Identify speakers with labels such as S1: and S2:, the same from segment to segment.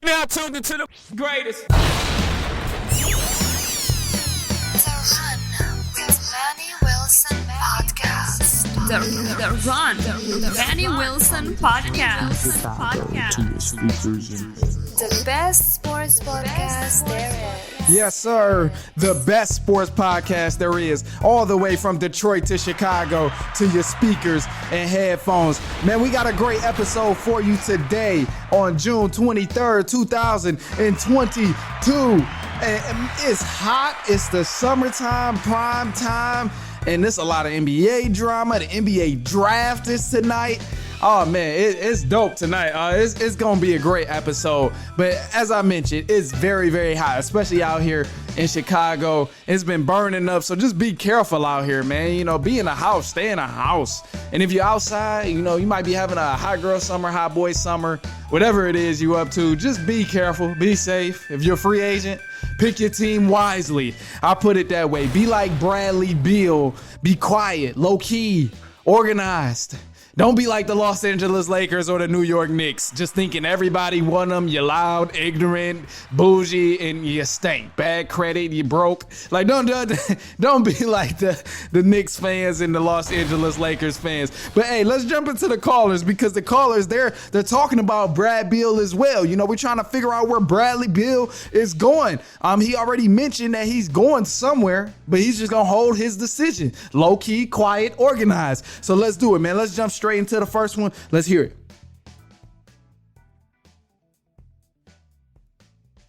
S1: Now tuned into the greatest.
S2: The Run with Manny Wilson podcast.
S3: The Run with Manny Wilson podcast.
S2: The best sports podcast there is.
S4: Yes, sir. The best sports podcast there is, all the way from Detroit to Chicago to your speakers and headphones. Man, we got a great episode for you today on June 23rd, 2022. And it's hot. It's the summertime, prime time. And there's a lot of NBA drama. The NBA draft is tonight. Oh, man, it's dope tonight. It's going to be a great episode. But as I mentioned, it's very, very hot, especially out here in Chicago. It's been burning up, so just be careful out here, man. You know, be in a house, stay in a house. And if you're outside, you know, you might be having a hot girl summer, hot boy summer, whatever it is you up to, just be careful, be safe. If you're a free agent, pick your team wisely. I'll put it that way. Be like Bradley Beal. Be quiet, low-key, organized. Don't be like the Los Angeles Lakers or the New York Knicks, just thinking everybody won them. You're loud, ignorant, bougie, and you stink. Bad credit, you broke. Like, don't be like the Knicks fans and the Los Angeles Lakers fans. But hey, let's jump into the callers, because the callers, they're talking about Brad Beal as well. You know, we're trying to figure out where Bradley Beal is going. He already mentioned that he's going somewhere, but he's just gonna hold his decision. Low key, quiet, organized. So let's do it, man. Let's jump straight into the first one. Let's hear it.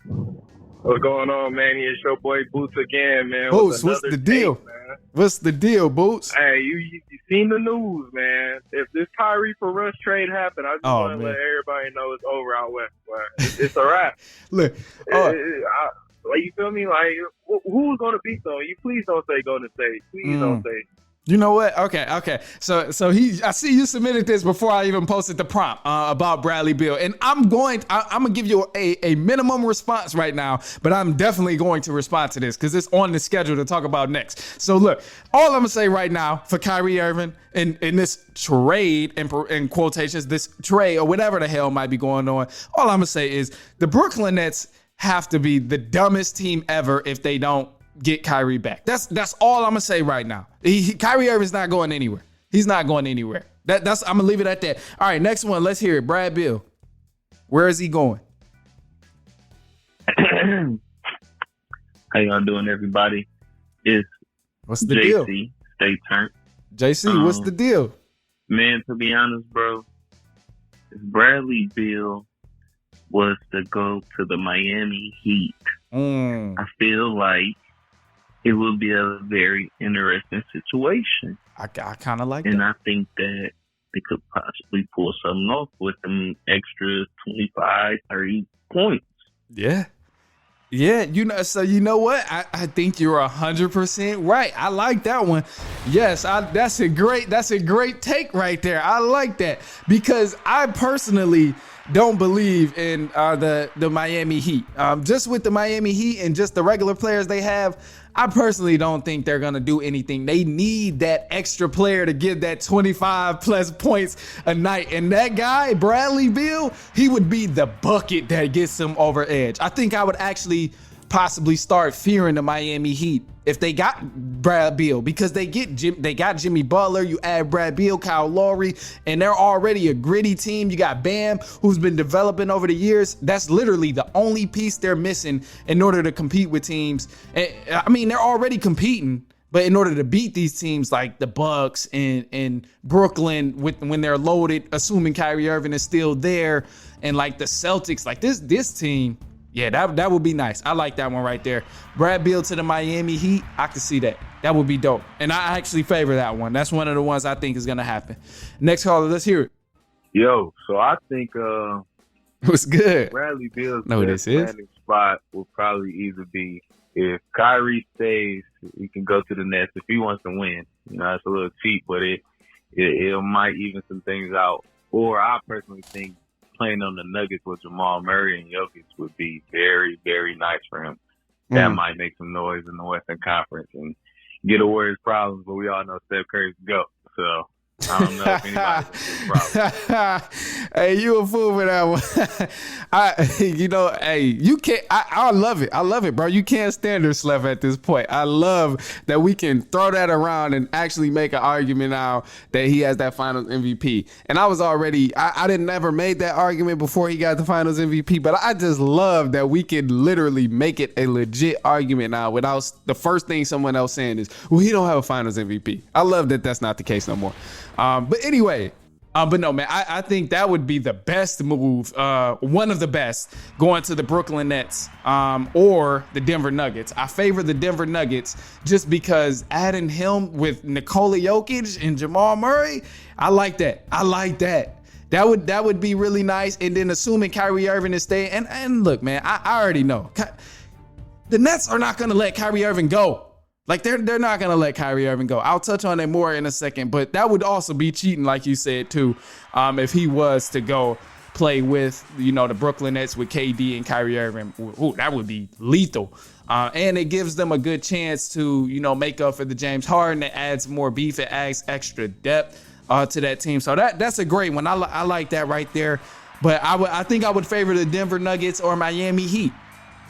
S5: What's going on, Manny? It's your boy Boots again, man.
S4: Boots, what's the deal?
S5: Man.
S4: What's the deal, Boots?
S5: Hey, you seen the news, man. If this Kyrie for Russ trade happened, I just want to let everybody know it's over out west. It's a wrap.
S4: Look,
S5: like, you feel me? Like, who's going to beat them? You please don't say Golden State. Please don't say.
S4: You know what? Okay. So I see you submitted this before I even posted the prompt about Bradley Beal, and I'm gonna give you a minimum response right now, but I'm definitely going to respond to this because it's on the schedule to talk about next. So look, all I'm gonna say right now for Kyrie Irving in this trade, in quotations, this trade or whatever the hell might be going on, all I'm gonna say is the Brooklyn Nets have to be the dumbest team ever if they don't get Kyrie back. That's all I'm gonna say right now. Kyrie Irving's not going anywhere. He's not going anywhere. I'm gonna leave it at that. All right, next one. Let's hear it. Brad Beal. Where is he going?
S6: How y'all doing, everybody? It's
S4: What's the
S6: JC.
S4: deal?
S6: Stay turned.
S4: JC, what's the deal?
S6: Man, to be honest, bro, if Bradley Beal was to go to the Miami Heat, I feel like it would be a very interesting situation.
S4: I kind of like
S6: and
S4: that.
S6: I think that they could possibly pull something off with them extra 25, 30 points.
S4: Yeah. You know. So you know what? I think you're 100% right. I like that one. Yes, that's a great take right there. I like that because I personally don't believe in the Miami Heat. Just with the Miami Heat and just the regular players they have, I personally don't think they're going to do anything. They need that extra player to give that 25 plus points a night. And that guy, Bradley Beal, he would be the bucket that gets them over edge. I think I would actually possibly start fearing the Miami Heat if they got Brad Beal, because they got Jimmy Butler, you add Brad Beal, Kyle Lowry, and they're already a gritty team. You got Bam, who's been developing over the years. That's literally the only piece they're missing in order to compete with teams. I mean, they're already competing, but in order to beat these teams like the Bucks and Brooklyn when they're loaded, assuming Kyrie Irving is still there, and like the Celtics, like this team, yeah, that would be nice. I like that one right there. Brad Beal to the Miami Heat. I can see that. That would be dope. And I actually favor that one. That's one of the ones I think is going to happen. Next caller, let's hear it.
S5: Yo, so I think
S4: what's good?
S5: Bradley Beal's
S4: best
S5: landing spot will probably either be if Kyrie stays, he can go to the Nets if he wants to win. You know, it's a little cheap, but it might even some things out. Or I personally think playing on the Nuggets with Jamal Murray and Jokic would be very, very nice for him. That might make some noise in the Western Conference and get a Warriors problems, but we all know Steph Curry's go. So I don't know if anybody's a problem.
S4: Hey, you a fool for that one. Hey, you can't. I love it. I love it, bro. You can't stand her, Slev, at this point. I love that we can throw that around and actually make an argument now that he has that Finals MVP. And I was already, I didn't ever made that argument before he got the Finals MVP, but I just love that we can literally make it a legit argument now without the first thing someone else saying is, well, he don't have a Finals MVP. I love that that's not the case no more. But anyway. But no, man, I think that would be the best move, one of the best, going to the Brooklyn Nets or the Denver Nuggets. I favor the Denver Nuggets just because adding him with Nikola Jokic and Jamal Murray, I like that. That would be really nice. And then assuming Kyrie Irving is staying, and look, man, I already know. The Nets are not going to let Kyrie Irving go. Like, they're not going to let Kyrie Irving go. I'll touch on that more in a second, but that would also be cheating, like you said, too, if he was to go play with, the Brooklyn Nets with KD and Kyrie Irving. Ooh, that would be lethal. And it gives them a good chance to, make up for the James Harden. It adds more beef. It adds extra depth to that team. So that's a great one. I like that right there. But I think I would favor the Denver Nuggets or Miami Heat.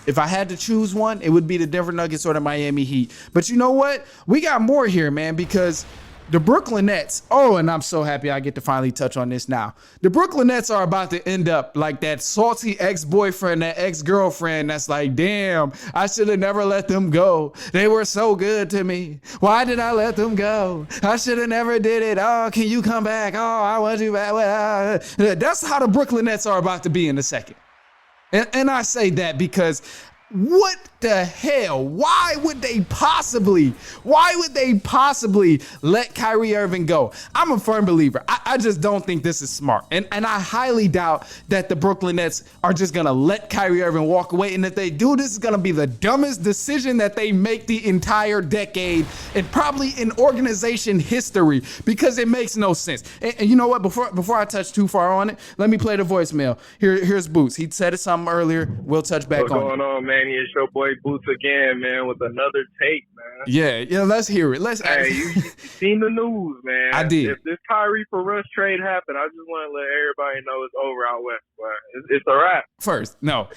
S4: If I had to choose one, it would be the Denver Nuggets or the Miami Heat. But you know what? We got more here, man, because the Brooklyn Nets, and I'm so happy I get to finally touch on this now. The Brooklyn Nets are about to end up like that salty ex-boyfriend, that ex-girlfriend that's like, damn, I should have never let them go. They were so good to me. Why did I let them go? I should have never did it. Oh, can you come back? Oh, I want you back. That's how the Brooklyn Nets are about to be in a second. And I say that because what the hell? Why would they possibly let Kyrie Irving go? I'm a firm believer. I just don't think this is smart. And I highly doubt that the Brooklyn Nets are just going to let Kyrie Irving walk away. And if they do, this is going to be the dumbest decision that they make the entire decade and probably in organization history because it makes no sense. And you know what? Before I touch too far on it, let me play the voicemail. Here's Boots. He said it something earlier. We'll touch back on it.
S5: What's going on, Manny? It's your boy Boots again, man, with another take, man.
S4: Yeah, let's hear it.
S5: Hey, you seen the news, man.
S4: I did.
S5: If this Kyrie for Russ trade happened, I just want to let everybody know it's over out west, but it's a wrap.
S4: First, no.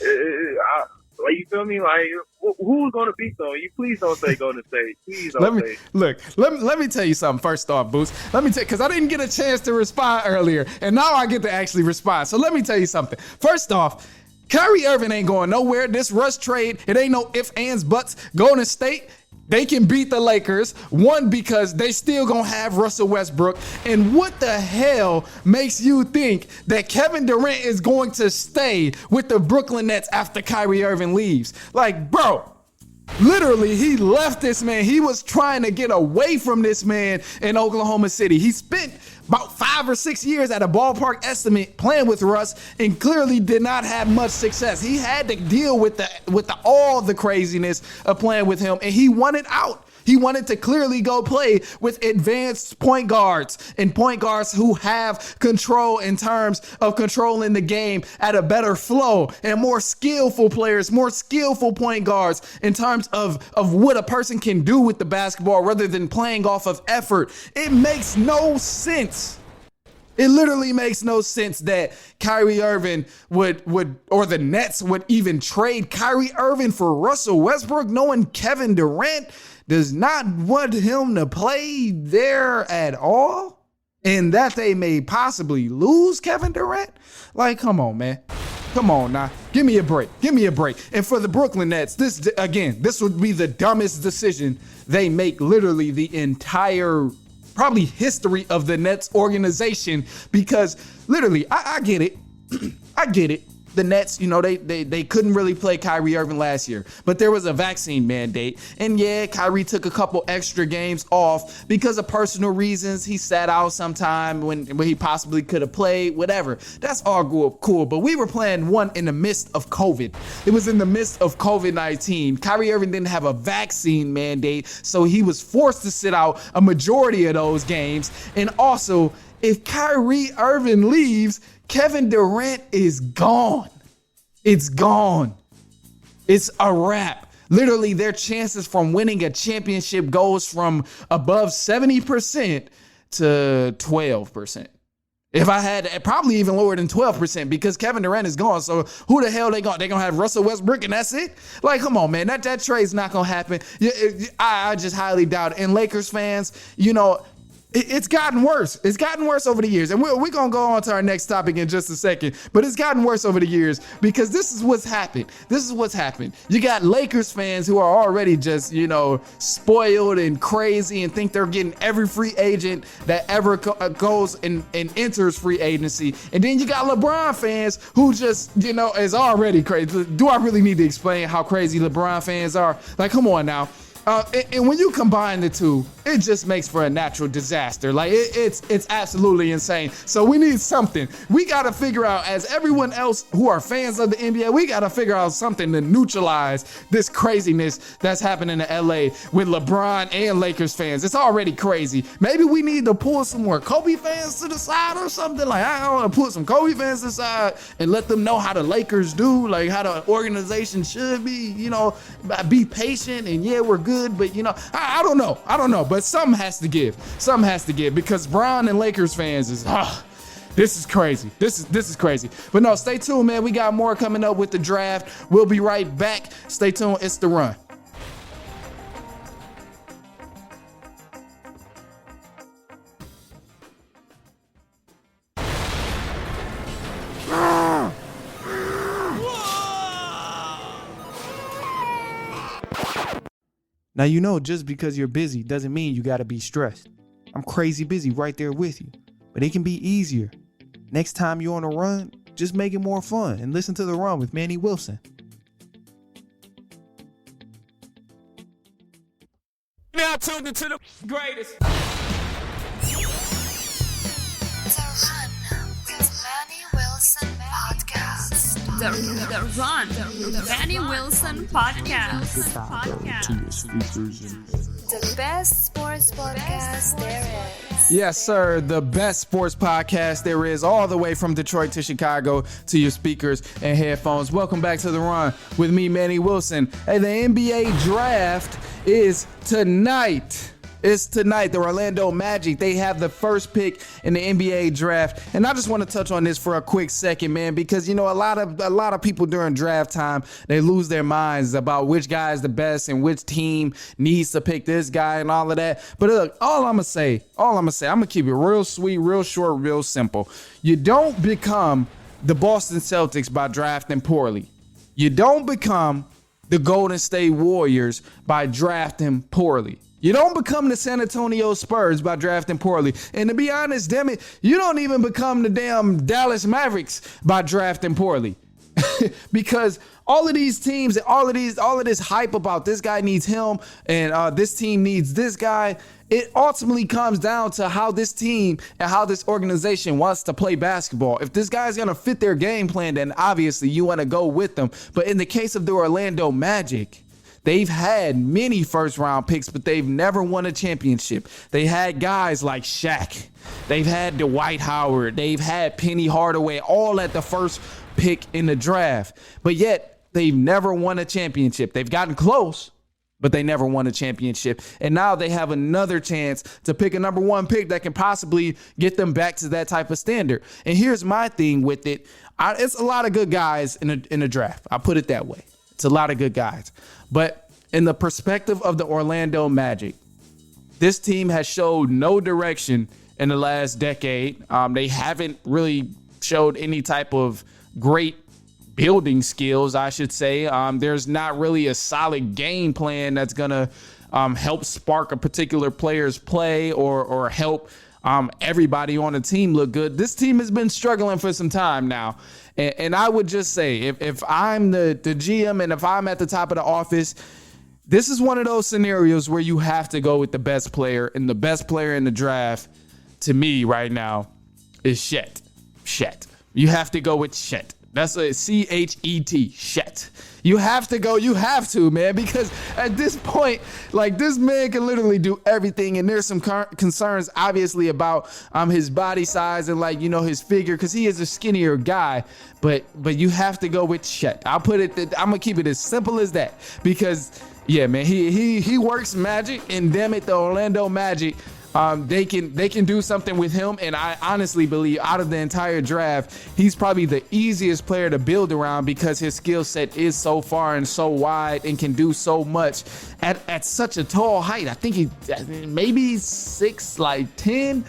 S5: Like, you feel me? Like, who's going to beat them? You please don't say Golden State. Please don't say.
S4: Let me tell you something. First off, Boots. Let me tell you, because I didn't get a chance to respond earlier, and now I get to actually respond. So let me tell you something. First off, Kyrie Irving ain't going nowhere. This Russ trade, it ain't no ifs, ands, buts. Golden State, they can beat the Lakers. One, because they still gonna have Russell Westbrook. And what the hell makes you think that Kevin Durant is going to stay with the Brooklyn Nets after Kyrie Irving leaves? Like, bro, literally, he left this man. He was trying to get away from this man in Oklahoma City. He spent about 5 or 6 years at a ballpark estimate playing with Russ and clearly did not have much success. He had to deal with all the craziness of playing with him, and he wanted out. He wanted to clearly go play with advanced point guards and point guards who have control in terms of controlling the game at a better flow, and more skillful players, more skillful point guards in terms of what a person can do with the basketball rather than playing off of effort. It makes no sense. It literally makes no sense that Kyrie Irving would or the Nets would even trade Kyrie Irving for Russell Westbrook, knowing Kevin Durant does not want him to play there at all, and that they may possibly lose Kevin Durant. Like, come on, man. Come on now. Give me a break. And for the Brooklyn Nets, this would be the dumbest decision they make literally the entire probably history of the Nets organization, because literally, I get it. I get it. The Nets, they couldn't really play Kyrie Irving last year, but there was a vaccine mandate. And yeah, Kyrie took a couple extra games off because of personal reasons. He sat out sometime when he possibly could have played, whatever. That's all cool. But we were playing one in the midst of COVID. It was in the midst of COVID-19. Kyrie Irving didn't have a vaccine mandate, so he was forced to sit out a majority of those games. And also, if Kyrie Irving leaves, Kevin Durant is gone. It's gone. It's a wrap. Literally, their chances from winning a championship goes from above 70% to 12%. If I had probably even lower than 12% because Kevin Durant is gone. So who the hell they gonna have Russell Westbrook and that's it? Like, come on, man, that trade's not gonna happen. I just highly doubt it. And Lakers fans, it's gotten worse. It's gotten worse over the years. And we're going to go on to our next topic in just a second. But it's gotten worse over the years because this is what's happened. You got Lakers fans who are already just, spoiled and crazy and think they're getting every free agent that ever goes and enters free agency. And then you got LeBron fans who just, is already crazy. Do I really need to explain how crazy LeBron fans are? Like, come on now. And when you combine the two, it just makes for a natural disaster. Like it's absolutely insane. So we need something. We got to figure out, as everyone else who are fans of the NBA, we got to figure out something to neutralize this craziness that's happening in LA with LeBron and Lakers fans. It's already crazy. Maybe we need to pull some more Kobe fans to the side or something. Like, I want to put some Kobe fans to the side and let them know how the Lakers do, like how the organization should be, be patient and yeah, we're good. But I don't know. But something has to give. Because Brown and Lakers fans is this is crazy. This is crazy. But no, stay tuned, man. We got more coming up with the draft. We'll be right back. Stay tuned. It's The Run. Now, just because you're busy doesn't mean you got to be stressed. I'm crazy busy right there with you, but it can be easier. Next time you're on a run, just make it more fun and listen to The Run with Manny Wilson.
S1: Now tuned into the greatest.
S2: The Run with Manny Wilson podcast.
S3: The Run, the Manny Wilson podcast.
S2: The best sports podcast there is.
S4: Yes, sir. The best sports podcast there is, all the way from Detroit to Chicago to your speakers and headphones. Welcome back to The Run with me, Manny Wilson. Hey, the NBA draft is tonight. It's tonight. The Orlando Magic, they have the first pick in the NBA draft. And I just want to touch on this for a quick second, man, because, a lot of people during draft time, they lose their minds about which guy is the best and which team needs to pick this guy and all of that. But look, all I'm going to say, I'm going to keep it real sweet, real short, real simple. You don't become the Boston Celtics by drafting poorly. You don't become the Golden State Warriors by drafting poorly. You don't become the San Antonio Spurs by drafting poorly. And to be honest, damn it, you don't even become the damn Dallas Mavericks by drafting poorly. Because all of these teams and all of this hype about this guy needs him and this team needs this guy, it ultimately comes down to how this team and how this organization wants to play basketball. If this guy's going to fit their game plan, then obviously you want to go with them. But in the case of the Orlando Magic, they've had many first-round picks, but they've never won a championship. They had guys like Shaq. They've had Dwight Howard. They've had Penny Hardaway, all at the first pick in the draft. But yet, they've never won a championship. They've gotten close, but they never won a championship. And now they have another chance to pick a number one pick that can possibly get them back to that type of standard. And here's my thing with it. It's a lot of good guys in a draft. I'll put it that way. It's a lot of good guys. But in the perspective of the Orlando Magic, this team has showed no direction in the last decade. They haven't really showed any type of great building skills, I should say. There's not really a solid game plan that's going to help spark a particular player's play or help everybody on the team look good. This team has been struggling for some time now. And I would just say, if I'm the GM and if I'm at the top of the office, this is one of those scenarios where you have to go with the best player. And the best player in the draft, to me right now, is Chet. You have to go with Chet. That's a C-H-E-T, Chet. You have to, man, because at this point, like, this man can literally do everything. And there's some concerns, obviously, about his body size and, like, his figure, because he is a skinnier guy. But you have to go with Chet. I'm going to keep it as simple as that, because, yeah, man, he works magic. And damn it, the Orlando Magic they can do something with him. And I honestly believe out of the entire draft, he's probably the easiest player to build around because his skill set is so far and so wide and can do so much at such a tall height. I think he maybe 6'10".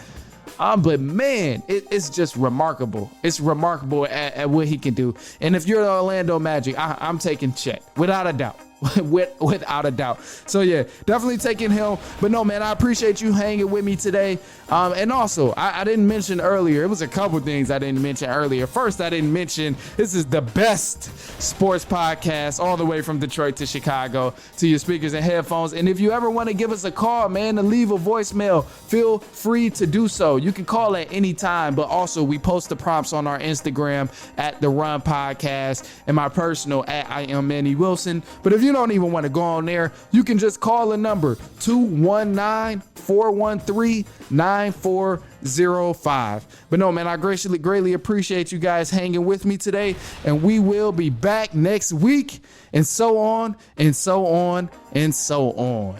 S4: But man, it's just remarkable. It's remarkable at what he can do. And if you're the Orlando Magic, I'm taking Chet without a doubt. Without a doubt. So yeah, definitely taking him. But no, man, I appreciate you hanging with me today. And also, I didn't mention earlier, it was a couple things I didn't mention earlier. First, I didn't mention this is the best sports podcast all the way from Detroit to Chicago to your speakers and headphones. And if you ever want to give us a call, man, to leave a voicemail, feel free to do so. You can call at any time, but also we post the prompts on our Instagram at The Run Podcast and my personal at I am Manny Wilson. But if you don't even want to go on there, you can just call the number 219-413-9405. But no, man, I greatly appreciate you guys hanging with me today, and we will be back next week, and so on and so on and so on.